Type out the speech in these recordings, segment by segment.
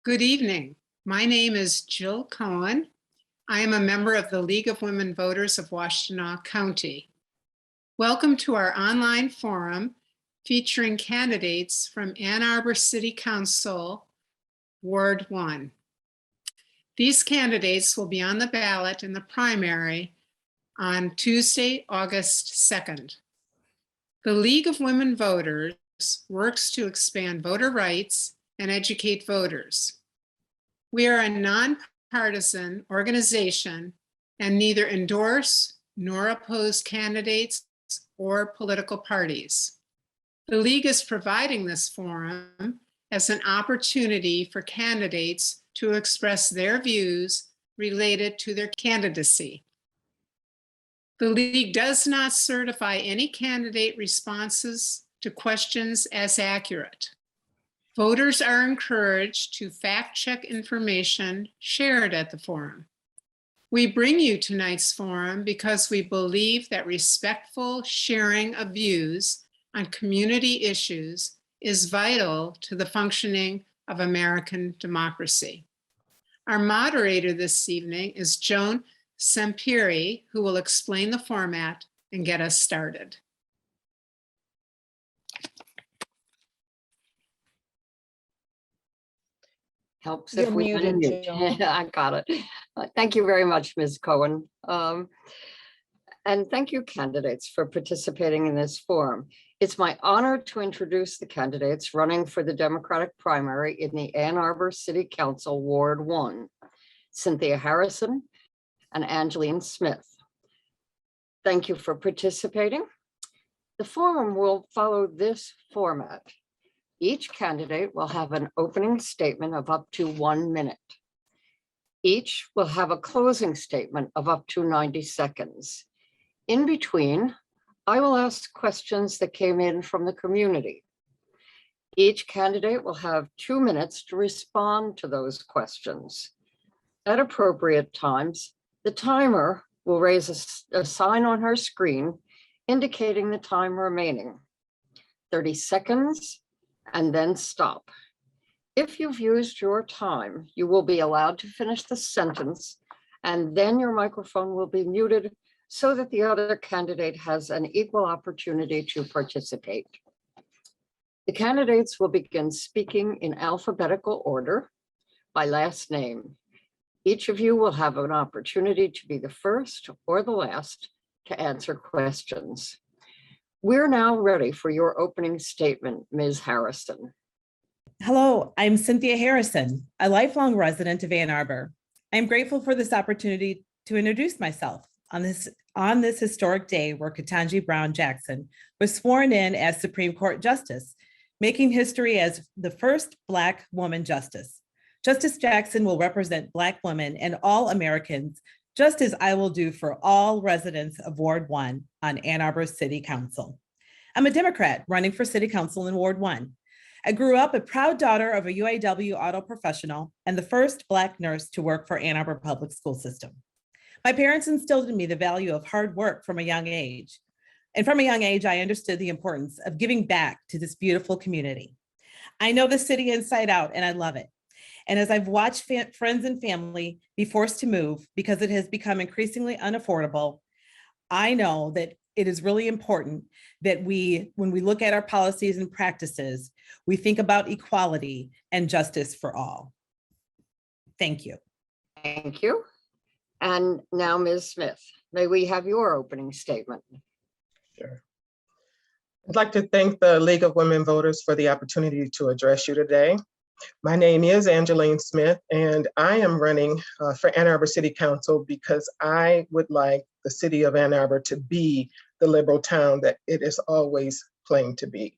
Good evening. My name is Jill Cohen. I am a member of the League of Women Voters of Washtenaw County. Welcome to our online forum featuring candidates from Ann Arbor City Council, Ward 1. These candidates will be on the ballot in the primary on Tuesday, August 2nd. The League of Women Voters works to expand voter rights and educate voters. We are a nonpartisan organization and neither endorse nor oppose candidates or political parties. The League is providing this forum as an opportunity for candidates to express their views related to their candidacy. The League does not certify any candidate responses to questions as accurate. Voters are encouraged to fact-check information shared at the forum. We bring you tonight's forum because we believe that respectful sharing of views on community issues is vital to the functioning of American democracy. Our moderator this evening is Joan Sempiri, who will explain the format and get us started. Helps if we unmute. I got it. Thank you very much, Ms. Cohen. And thank you, candidates, for participating in this forum. It's my honor to introduce the candidates running for the Democratic primary in the Ann Arbor City Council, Ward 1, Cynthia Harrison and Angeline Smith. Thank you for participating. The forum will follow this format. Each candidate will have an opening statement of up to 1 minute. Each will have a closing statement of up to 90 seconds. In between, I will ask questions that came in from the community. Each candidate will have 2 minutes to respond to those questions. At appropriate times, the timer will raise a sign on her screen indicating the time remaining. 30 seconds, and then stop. If you've used your time, you will be allowed to finish the sentence, and then your microphone will be muted so that the other candidate has an equal opportunity to participate. The candidates will begin speaking in alphabetical order by last name. Each of you will have an opportunity to be the first or the last to answer questions. We're now ready for your opening statement, Ms. Harrison. Hello, I'm Cynthia Harrison, a lifelong resident of Ann Arbor. I'm grateful for this opportunity to introduce myself on this historic day where Ketanji Brown Jackson was sworn in as Supreme Court Justice, making history as the first Black woman justice. Justice Jackson will represent Black women and all Americans, just as I will do for all residents of Ward 1 on Ann Arbor City Council. I'm a Democrat running for City Council in Ward 1. I grew up a proud daughter of a UAW auto professional and the first Black nurse to work for Ann Arbor Public School System. My parents instilled in me the value of hard work from a young age. And from a young age, I understood the importance of giving back to this beautiful community. I know the city inside out and I love it. And as I've watched friends and family be forced to move because it has become increasingly unaffordable, I know that it is really important that when we look at our policies and practices, we think about equality and justice for all. Thank you. Thank you. And now, Ms. Smith, may we have your opening statement? Sure. I'd like to thank the League of Women Voters for the opportunity to address you today. My name is Angeline Smith, and I am running for Ann Arbor City Council because I would like the city of Ann Arbor to be the liberal town that it is always claimed to be.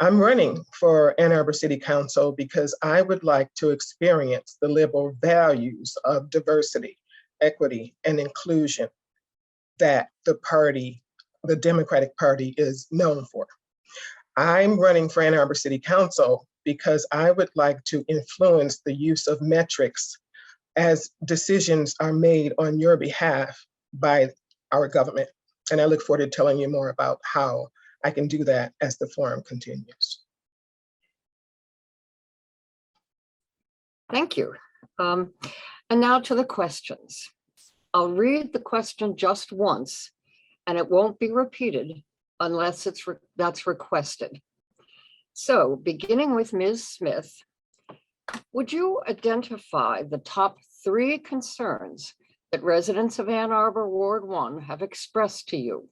I'm running for Ann Arbor City Council because I would like to experience the liberal values of diversity, equity, and inclusion that the Democratic Party is known for. I'm running for Ann Arbor City Council because I would like to influence the use of metrics as decisions are made on your behalf by our government. And I look forward to telling you more about how I can do that as the forum continues. Thank you. And now to the questions. I'll read the question just once, and it won't be repeated unless that's requested. So beginning with Ms. Smith, would you identify the top 3 concerns that residents of Ann Arbor Ward 1 have expressed to you?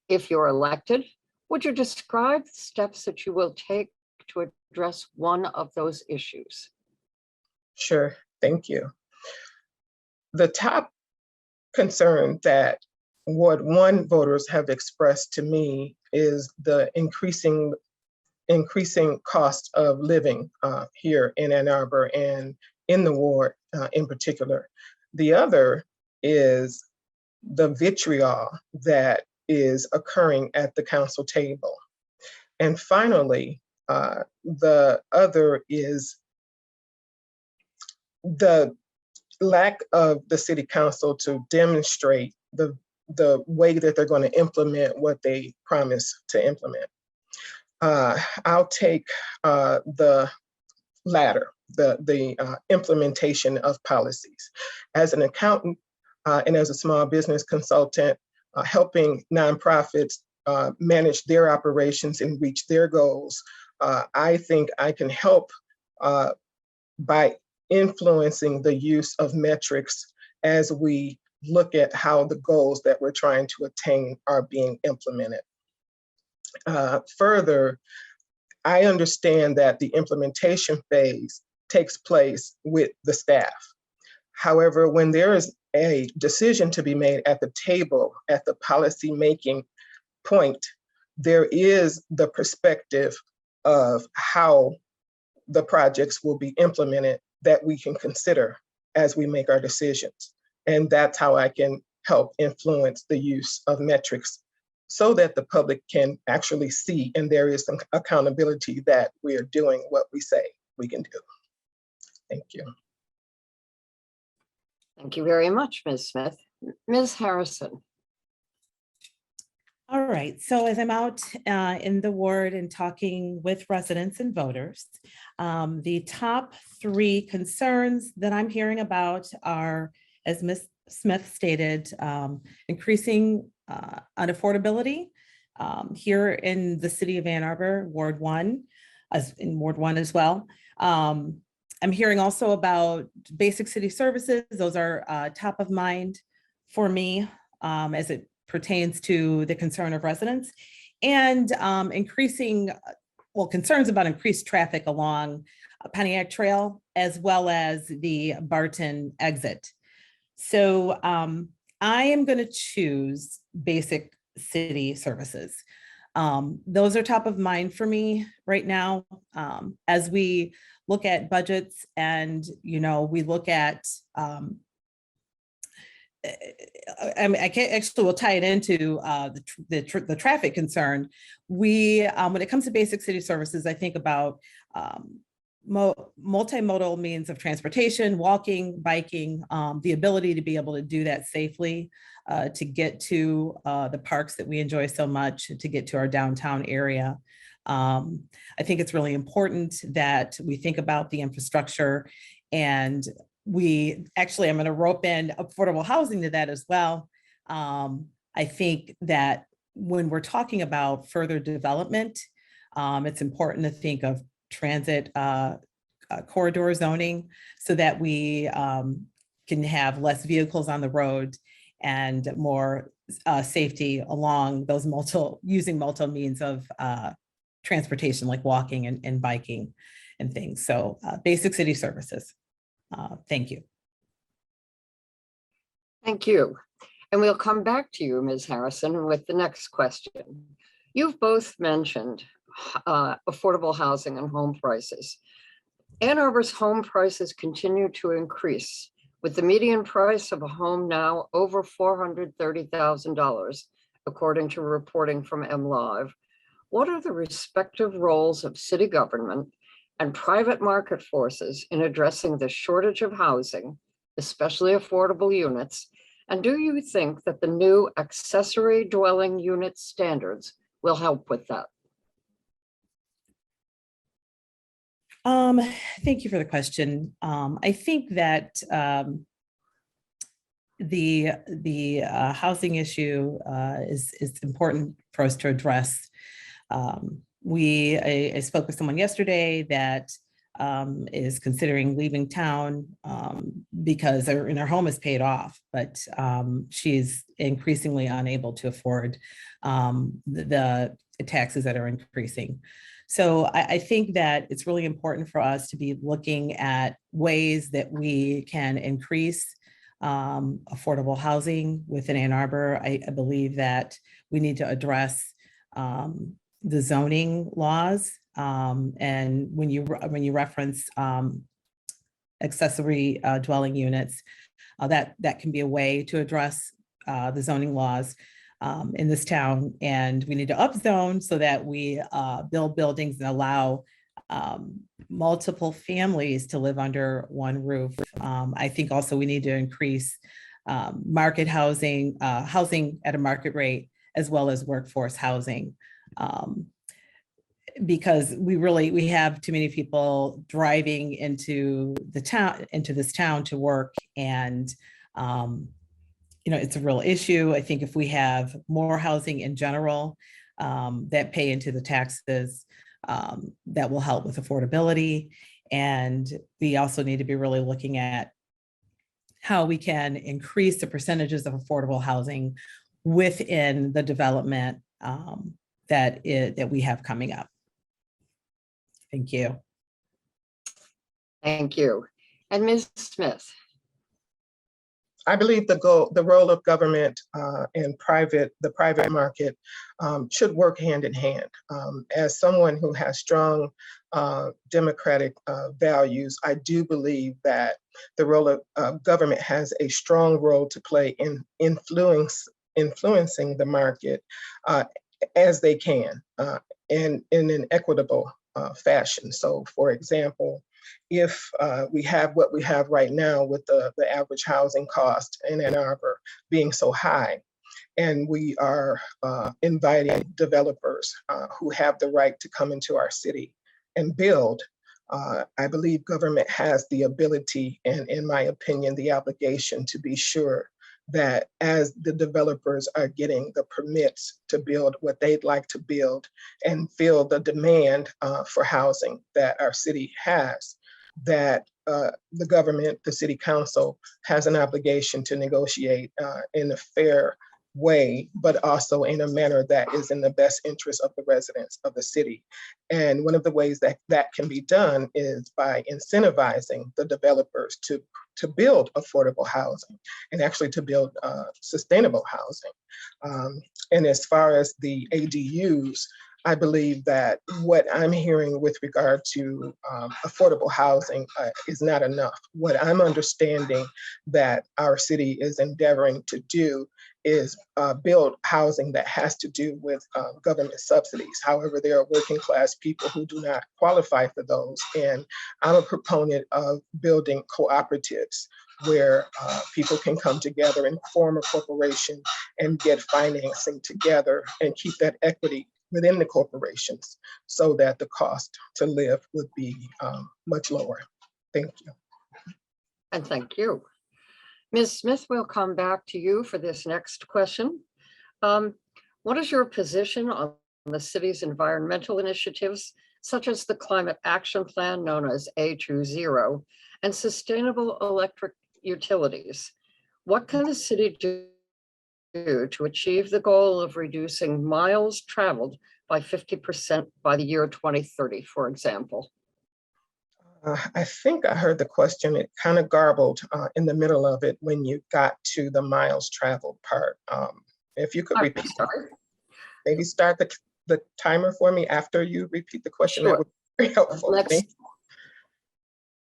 If you're elected, would you describe the steps that you will take to address one of those issues? Sure, thank you. The top concern that Ward 1 voters have expressed to me is the increasing cost of living here in Ann Arbor and in the ward in particular. The other is the vitriol that is occurring at the council table. And finally, the other is the lack of the city council to demonstrate the way that they're going to implement what they promise to implement. I'll take the latter, the implementation of policies. As an accountant and as a small business consultant, helping nonprofits manage their operations and reach their goals, I think I can help by influencing the use of metrics as we look at how the goals that we're trying to attain are being implemented. Further, I understand that the implementation phase takes place with the staff. However, when there is a decision to be made at the table, at the policy making point, there is the perspective of how the projects will be implemented that we can consider as we make our decisions. And that's how I can help influence the use of metrics so that the public can actually see and there is some accountability that we are doing what we say we can do. Thank you. Thank you very much, Ms. Smith. Ms. Harrison. All right, so as I'm out in the ward and talking with residents and voters, the top 3 concerns that I'm hearing about are, as Ms. Smith stated, increasing unaffordability here in the city of Ann Arbor, Ward 1, as in Ward 1 as well. I'm hearing also about basic city services. Those are top of mind for me as it pertains to the concern of residents, and concerns about increased traffic along Pontiac Trail as well as the Barton exit. So I am going to choose basic city services. Those are top of mind for me right now as we look at budgets and, we look at I can't actually, we'll tie it into the traffic concern. When it comes to basic city services, I think about multimodal means of transportation, walking, biking, the ability to be able to do that safely, to get to the parks that we enjoy so much, to get to our downtown area. I think it's really important that we think about the infrastructure, and I'm going to rope in affordable housing to that as well. I think that when we're talking about further development, it's important to think of transit corridor zoning so that we can have less vehicles on the road and more safety along those using multiple means of transportation, like walking and biking and things. So basic city services. Thank you. Thank you. And we'll come back to you, Ms. Harrison, with the next question. You've both mentioned affordable housing and home prices. Ann Arbor's home prices continue to increase, with the median price of a home now over $430,000, according to reporting from MLive. What are the respective roles of city government and private market forces in addressing the shortage of housing, especially affordable units? And do you think that the new accessory dwelling unit standards will help with that? Um, Thank you for the question. I think that the housing issue is important for us to address. I spoke with someone yesterday that is considering leaving town because her home is paid off, but she's increasingly unable to afford the taxes that are increasing. So I think that it's really important for us to be looking at ways that we can increase affordable housing within Ann Arbor. I believe that we need to address the zoning laws. And when you reference accessory dwelling units, that can be a way to address the zoning laws in this town. And we need to upzone so that we build buildings and allow multiple families to live under one roof. I think also we need to increase market housing, housing at a market rate, as well as workforce housing. Because we have too many people driving into this town to work, and it's a real issue. I think if we have more housing in general that pay into the taxes, that will help with affordability. And we also need to be really looking at how we can increase the percentages of affordable housing within the development that we have coming up. Thank you. Thank you. And Ms. Smith. I believe the role of government and the private market should work hand in hand. As someone who has strong democratic values, I do believe that the role of government has a strong role to play in influencing the market as they can and in an equitable fashion. So, for example, if we have what we have right now with the average housing cost in Ann Arbor being so high, and we are inviting developers who have the right to come into our city and build, I believe government has the ability and, in my opinion, the obligation to be sure that as the developers are getting the permits to build what they'd like to build and fill the demand for housing that our city has, that the government, the city council, has an obligation to negotiate in a fair way, but also in a manner that is in the best interest of the residents of the city. And one of the ways that that can be done is by incentivizing the developers to build affordable housing and actually to build sustainable housing. And as far as the ADUs, I believe that what I'm hearing with regard to affordable housing is not enough. What I'm understanding that our city is endeavoring to do is build housing that has to do with government subsidies. However, there are working class people who do not qualify for those. And I'm a proponent of building cooperatives where people can come together and form a corporation and get financing together and keep that equity within the corporations so that the cost to live would be much lower. Thank you. And thank you. Ms. Smith, we'll come back to you for this next question. What is your position on the city's environmental initiatives, such as the Climate Action Plan, known as A20, and sustainable electric utilities? What can the city do to achieve the goal of reducing miles traveled by 50% by the year 2030, for example? I think I heard the question. It kind of garbled in the middle of it when you got to the miles traveled part. If you could repeat, maybe start the timer for me after you repeat the question. Sure. That would be very helpful.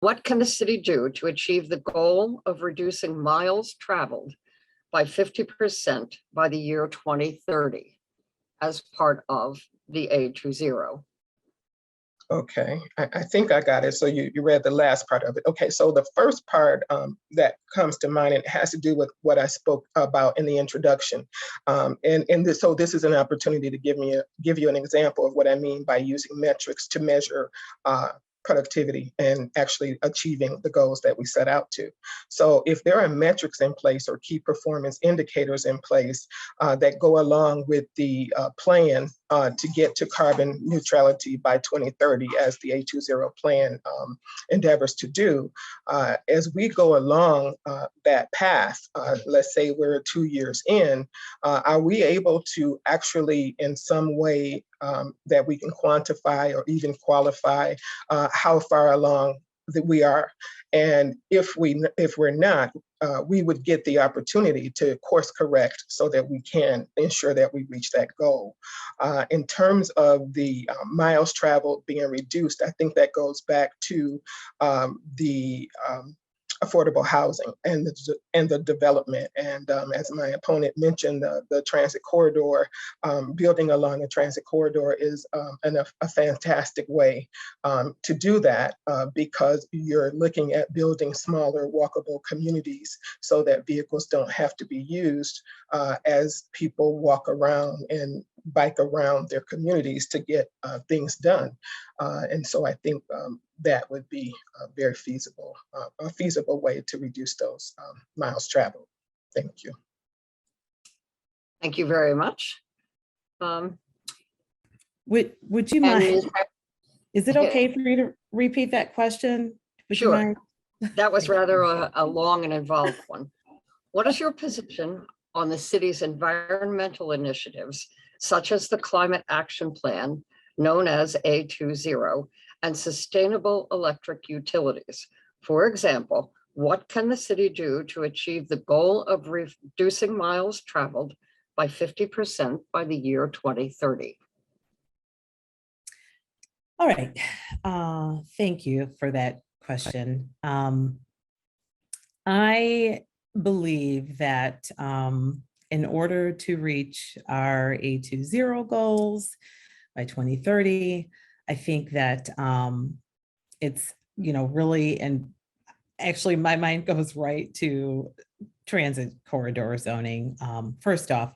What can the city do to achieve the goal of reducing miles traveled by 50% by the year 2030 as part of the A20? Okay, I think I got it. So you read the last part of it. Okay, so the first part that comes to mind, and it has to do with what I spoke about in the introduction. So this is an opportunity to give you an example of what I mean by using metrics to measure productivity and actually achieving the goals that we set out to. So if there are metrics in place or key performance indicators in place that go along with the plan to get to carbon neutrality by 2030, as the A20 plan endeavors to do, as we go along that path, let's say we're 2 years in, are we able to actually in some way that we can quantify or even qualify how far along that we are? And if we're not, we would get the opportunity to course correct so that we can ensure that we reach that goal. In terms of the miles traveled being reduced, I think that goes back to the affordable housing and the development. And as my opponent mentioned, the transit corridor, building along a transit corridor is a fantastic way to do that because you're looking at building smaller walkable communities so that vehicles don't have to be used as people walk around and bike around their communities to get things done. And so I think that would be a feasible way to reduce those miles traveled. Thank you. Thank you very much. Would you mind? Is it okay for you to repeat that question? Would you Sure. mind? That was rather a long and involved one. What is your position on the city's environmental initiatives, such as the Climate Action Plan, known as A20, and sustainable electric utilities? For example, what can the city do to achieve the goal of reducing miles traveled by 50% by the year 2030? All right. Thank you for that question. I believe that in order to reach our A20 goals by 2030, I think that it's, really, and actually my mind goes right to transit corridor zoning. First off,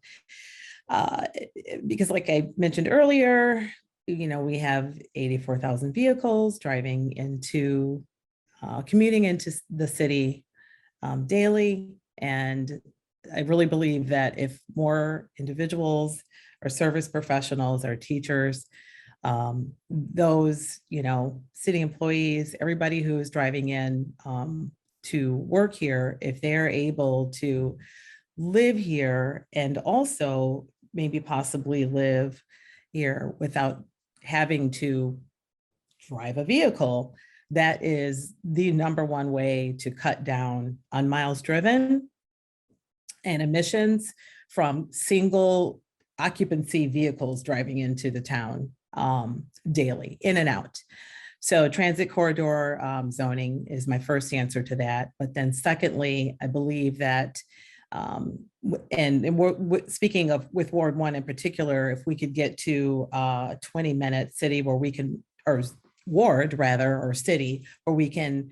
because like I mentioned earlier, we have 84,000 vehicles driving into, commuting into the city daily. And I really believe that if more individuals or service professionals or teachers, those, city employees, everybody who is driving in to work here, if they're able to live here and also maybe possibly live here without having to drive a vehicle, that is the #1 way to cut down on miles driven and emissions from single occupancy vehicles driving into the town daily, in and out. So transit corridor zoning is my first answer to that. But then secondly, I believe that, and we're speaking of with Ward 1 in particular, if we could get to a 20-minute city where we can, or ward rather, or city where we can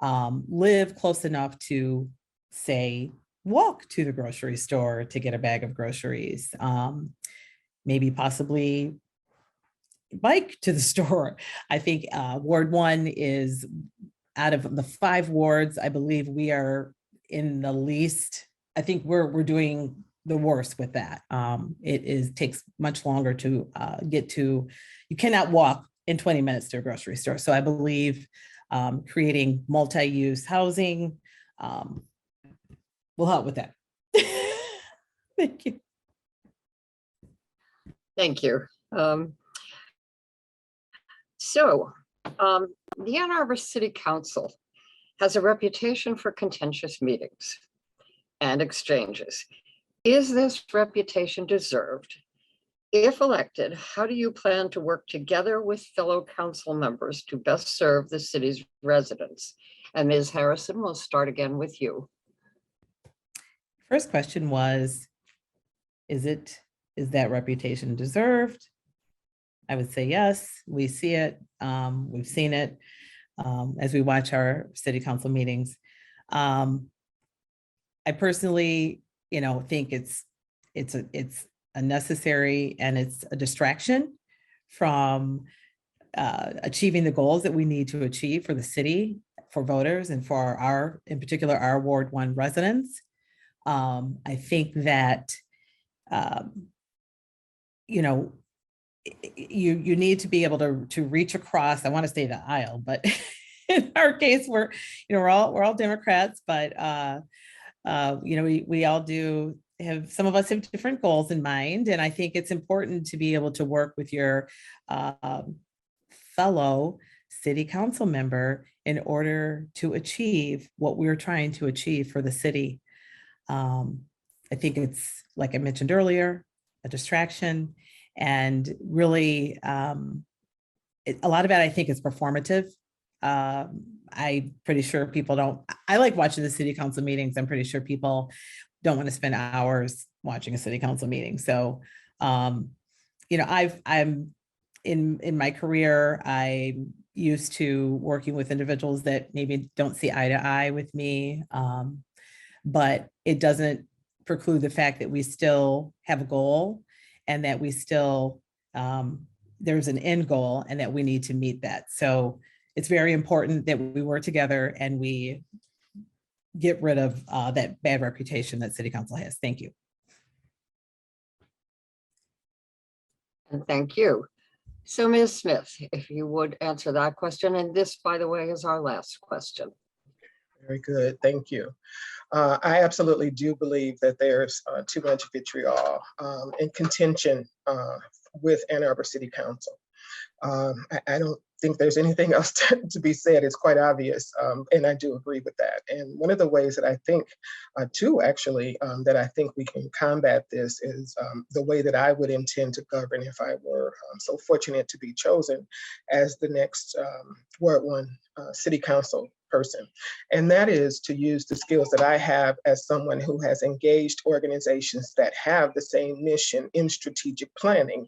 live close enough to, say, walk to the grocery store to get a bag of groceries, maybe possibly bike to the store. I think Ward 1 is, out of the 5 wards, I believe we are in the least. I think we're doing the worst with that. It takes much longer to get to. You cannot walk in 20 minutes to a grocery store. So I believe creating multi-use housing will help with that. Thank you. Thank you. So the Ann Arbor City Council has a reputation for contentious meetings and exchanges. Is this reputation deserved? If elected, how do you plan to work together with fellow council members to best serve the city's residents? And Ms. Harrison, we'll start again with you. First question was, is that reputation deserved? I would say yes. We see it. We've seen it as we watch our city council meetings. I personally, think it's a necessary, and it's a distraction from achieving the goals that we need to achieve for the city, for voters, and for our, in particular, our Ward 1 residents. I think that, you know, you need to be able to reach across, I want to say the aisle, but in our case, we're all Democrats, but we all do have, some of us have different goals in mind. And I think it's important to be able to work with your fellow city council member in order to achieve what we're trying to achieve for the city. I think it's, like I mentioned earlier, a distraction, and really a lot of it, I think, is performative. I'm pretty sure people don't, I like watching the city council meetings. I'm pretty sure people don't want to spend hours watching a city council meeting. So, I'm in my career, I'm used to working with individuals that maybe don't see eye to eye with me. But it doesn't preclude the fact that we still have a goal, and that we still, there's an end goal, and that we need to meet that. So it's very important that we work together and we get rid of that bad reputation that city council has. Thank you. And thank you. So Ms. Smith, if you would answer that question, and this, by the way, is our last question. Very good, thank you. I absolutely do believe that there's too much vitriol and contention with Ann Arbor City Council. I don't think there's anything else to be said. It's quite obvious, and I do agree with that. And one of the ways that I think, that I think we can combat this is the way that I would intend to govern if I were so fortunate to be chosen as the next Ward 1 City Council person. And that is to use the skills that I have as someone who has engaged organizations that have the same mission in strategic planning,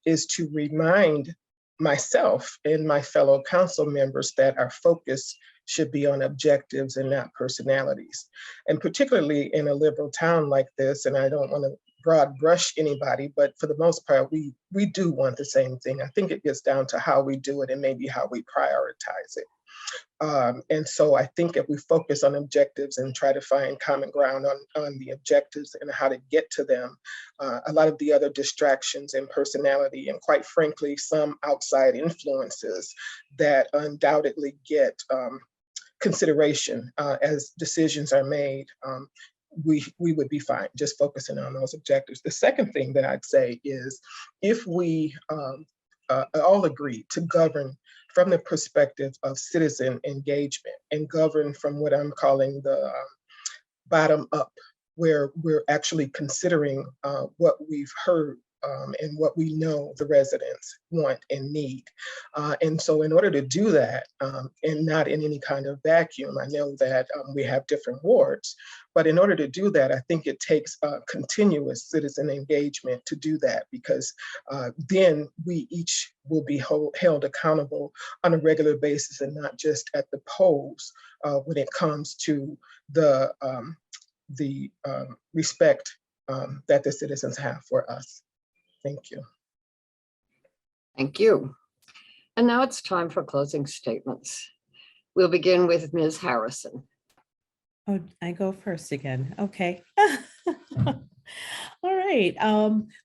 is to remind myself and my fellow council members that our focus should be on objectives and not personalities. And particularly in a liberal town like this, and I don't want to broad brush anybody, but for the most part, we do want the same thing. I think it gets down to how we do it and maybe how we prioritize it. And so I think if we focus on objectives and try to find common ground on the objectives and how to get to them, a lot of the other distractions and personality, and quite frankly, some outside influences that undoubtedly get consideration as decisions are made, we would be fine just focusing on those objectives. The second thing that I'd say is, if we all agree to govern from the perspective of citizen engagement and govern from what I'm calling the bottom up, where we're actually considering what we've heard and what we know the residents want and need. And so in order to do that, and not in any kind of vacuum, I know that we have different wards, but in order to do that, I think it takes continuous citizen engagement to do that, because then we each will be held accountable on a regular basis and not just at the polls when it comes to the respect that the citizens have for us. Thank you. Thank you. And now it's time for closing statements. We'll begin with Ms. Harrison. Oh, I go first again. Okay. All right.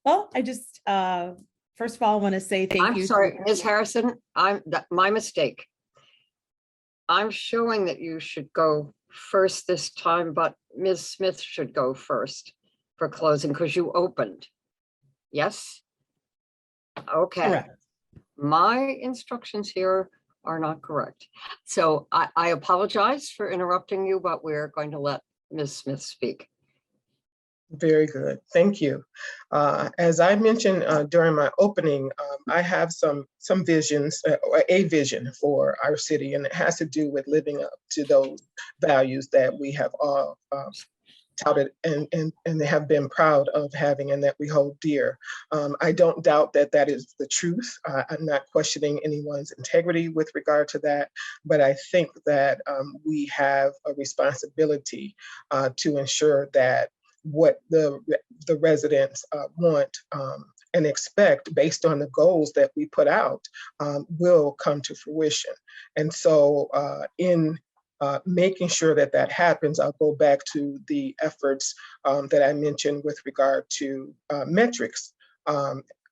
Well, I just, first of all, I want to say thank you. I'm sorry, Ms. Harrison, my mistake. I'm showing that you should go first this time, but Ms. Smith should go first for closing because you opened. Yes? Okay. Correct. My instructions here are not correct. So I apologize for interrupting you, but we're going to let Ms. Smith speak. Very good, thank you. As I mentioned during my opening, I have some visions, or a vision for our city, and it has to do with living up to those values that we have all touted and they have been proud of having and that we hold dear. I don't doubt that that is the truth. I'm not questioning anyone's integrity with regard to that, but I think that we have a responsibility to ensure that what the residents want and expect based on the goals that we put out will come to fruition. And so in making sure that that happens, I'll go back to the efforts that I mentioned with regard to metrics.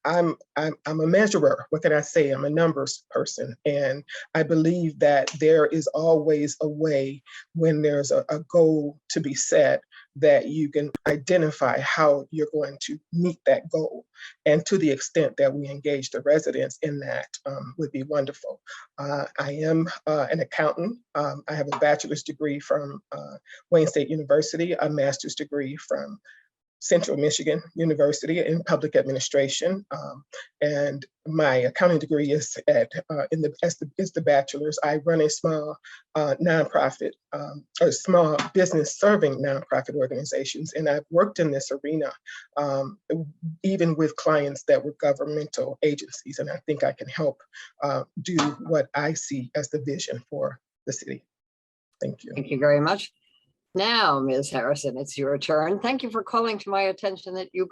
I'm a measurer. What can I say? I'm a numbers person. And I believe that there is always a way when there's a goal to be set that you can identify how you're going to meet that goal. And to the extent that we engage the residents in that would be wonderful. I am an accountant. I have a bachelor's degree from Wayne State University, a master's degree from Central Michigan University in public administration, and my accounting degree is is the bachelor's. I run a small nonprofit or small business serving nonprofit organizations, and I've worked in this arena even with clients that were governmental agencies, and I think I can help do what I see as the vision for the city. Thank you. Thank you very much. Now, Ms. Harrison, it's your turn. Thank you for calling to my attention that you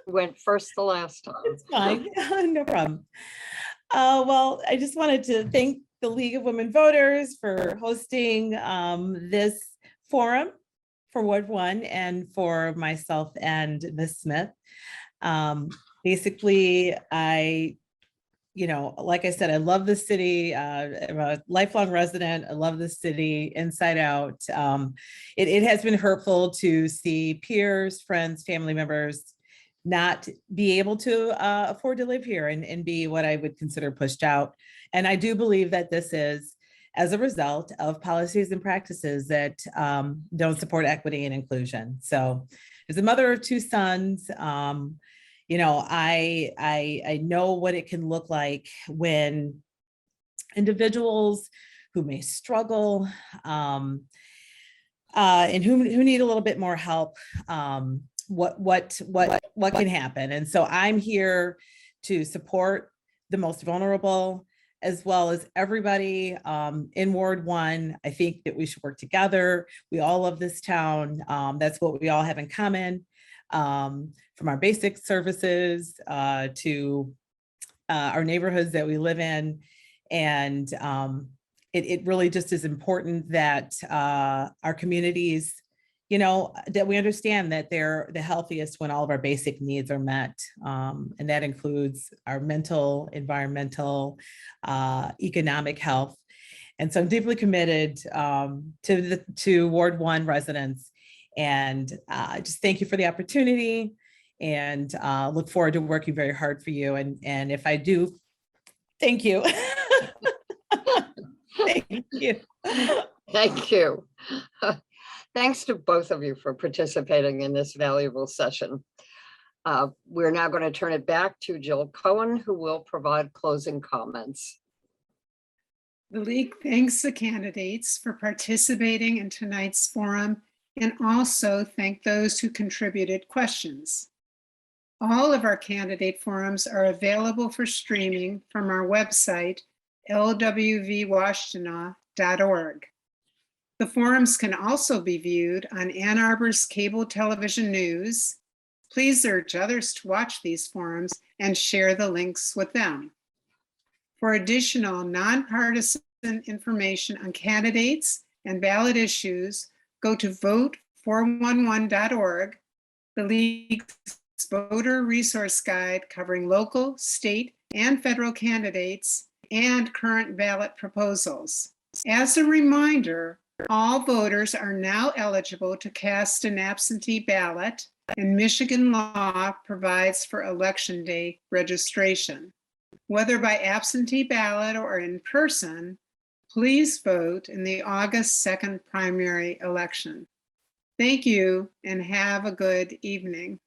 went first the last time. It's fine, no problem. Well, I just wanted to thank the League of Women Voters for hosting this forum for Ward 1 and for myself and Ms. Smith. Basically, like I said, I love the city. I'm a lifelong resident. I love the city inside out. It has been hurtful to see peers, friends, family members not be able to afford to live here and be what I would consider pushed out. And I do believe that this is as a result of policies and practices that don't support equity and inclusion. So as a mother of two sons, I know what it can look like when individuals who may struggle and who need a little bit more help, what can happen. And so I'm here to support the most vulnerable, as well as everybody in Ward 1. I think that we should work together. We all love this town. That's what we all have in common. From our basic services to our neighborhoods that we live in. And it really just is important that our communities, that we understand that they're the healthiest when all of our basic needs are met. And that includes our mental, environmental, economic health. And so I'm deeply committed to Ward 1 residents. And just thank you for the opportunity, and look forward to working very hard for you. And if I do, thank you. Thank you. Thank you. Thanks to both of you for participating in this valuable session. We're now going to turn it back to Jill Cohen, who will provide closing comments. The League thanks the candidates for participating in tonight's forum, and also thank those who contributed questions. All of our candidate forums are available for streaming from our website, lwvwashtenaw.org. The forums can also be viewed on Ann Arbor's cable television news. Please urge others to watch these forums and share the links with them. For additional nonpartisan information on candidates and ballot issues, go to vote411.org, the League's voter resource guide covering local, state, and federal candidates and current ballot proposals. As a reminder, all voters are now eligible to cast an absentee ballot, and Michigan law provides for Election Day registration. Whether by absentee ballot or in person, please vote in the August 2nd primary election. Thank you and have a good evening.